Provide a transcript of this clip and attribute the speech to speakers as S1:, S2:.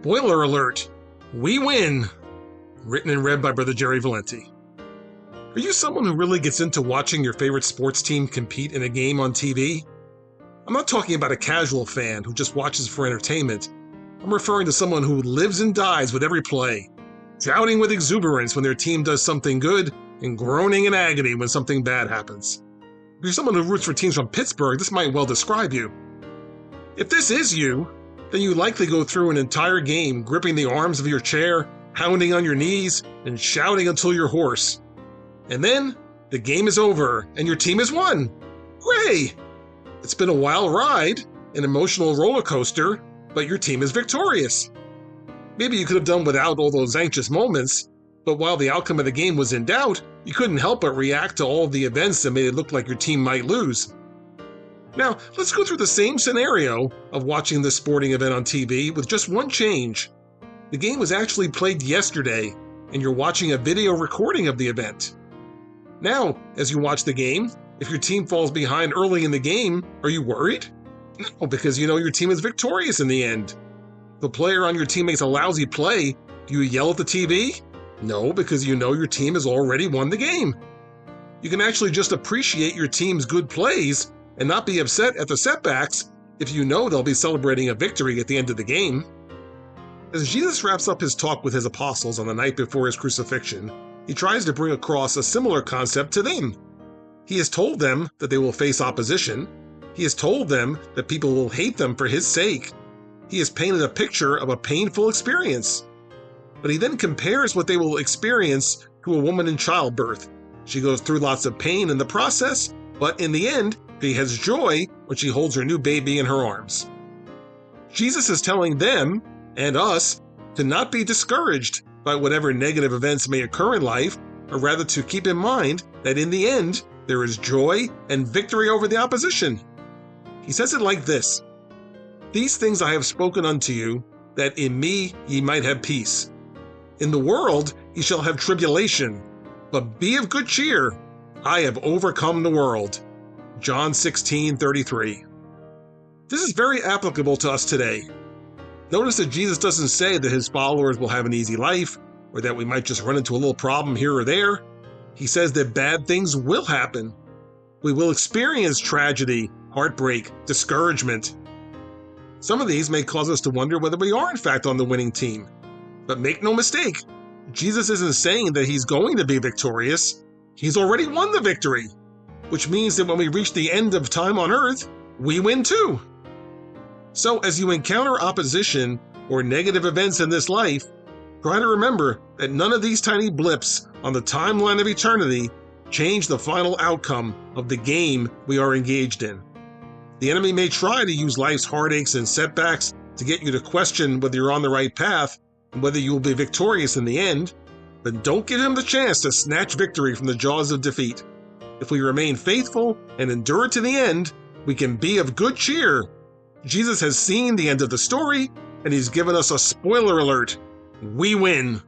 S1: Spoiler alert, we win. Written and read by Brother Jerry Valenti. Are you someone who really gets into watching your favorite sports team compete in a game on TV? I'm not talking about a casual fan who just watches for entertainment. I'm referring to someone who lives and dies with every play, shouting with exuberance when their team does something good and groaning in agony when something bad happens. If you're someone who roots for teams from Pittsburgh, this might well describe you. If this is you, then you likely go through an entire game gripping the arms of your chair, pounding on your knees, and shouting until you're hoarse. And then, the game is over, and your team has won. Hooray! It's been a wild ride, an emotional roller coaster, but your team is victorious. Maybe you could have done without all those anxious moments, but while the outcome of the game was in doubt, you couldn't help but react to all of the events that made it look like your team might lose. Now, let's go through the same scenario of watching this sporting event on TV with just one change. The game was actually played yesterday, and you're watching a video recording of the event. Now, as you watch the game, if your team falls behind early in the game, are you worried? No, because you know your team is victorious in the end. If the player on your team makes a lousy play, do you yell at the TV? No, because you know your team has already won the game. You can actually just appreciate your team's good plays and not be upset at the setbacks if you know they'll be celebrating a victory at the end of the game. As Jesus wraps up his talk with his apostles on the night before his crucifixion, he tries to bring across a similar concept to them. He has told them that they will face opposition. He has told them that people will hate them for his sake. He has painted a picture of a painful experience. But he then compares what they will experience to a woman in childbirth. She goes through lots of pain in the process, but in the end, she has joy when she holds her new baby in her arms. Jesus is telling them, and us, to not be discouraged by whatever negative events may occur in life, or rather to keep in mind that in the end, there is joy and victory over the opposition. He says it like this: "These things I have spoken unto you, that in me ye might have peace. In the world ye shall have tribulation, but be of good cheer. I have overcome the world." John 16:33. This is very applicable to us today. Notice that Jesus doesn't say that his followers will have an easy life, or that we might just run into a little problem here or there. He says that bad things will happen. We will experience tragedy, heartbreak, discouragement. Some of these may cause us to wonder whether we are in fact on the winning team. But make no mistake, Jesus isn't saying that he's going to be victorious. He's already won the victory, which means that when we reach the end of time on earth, we win too. So as you encounter opposition or negative events in this life, try to remember that none of these tiny blips on the timeline of eternity change the final outcome of the game we are engaged in. The enemy may try to use life's heartaches and setbacks to get you to question whether you're on the right path and whether you will be victorious in the end, but don't give him the chance to snatch victory from the jaws of defeat. If we remain faithful and endure to the end, we can be of good cheer. Jesus has seen the end of the story, and he's given us a spoiler alert. We win.